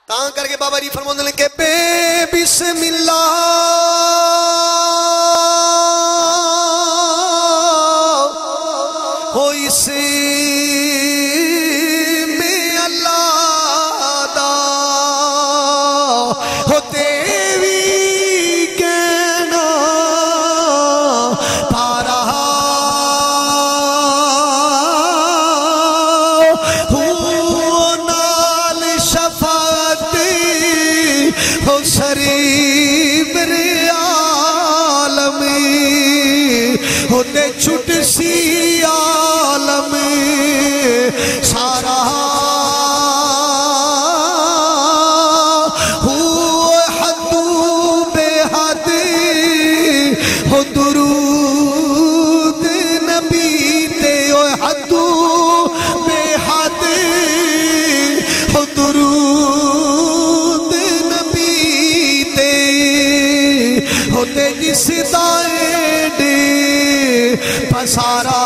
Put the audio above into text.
ता करके बाबा जी फरमाते हैं कि बिस्मिल्लाह हो इसे में अल्लाह दा हो देवी कहना पारा हो नाल शफात हो शरीफ रे आलम होते छुट सी आलम सारा हो हदू बेहद हो दुरूद नबी ते ओ हदू बेहद हो दुरूद नबी ते होते जिस दाए पसारा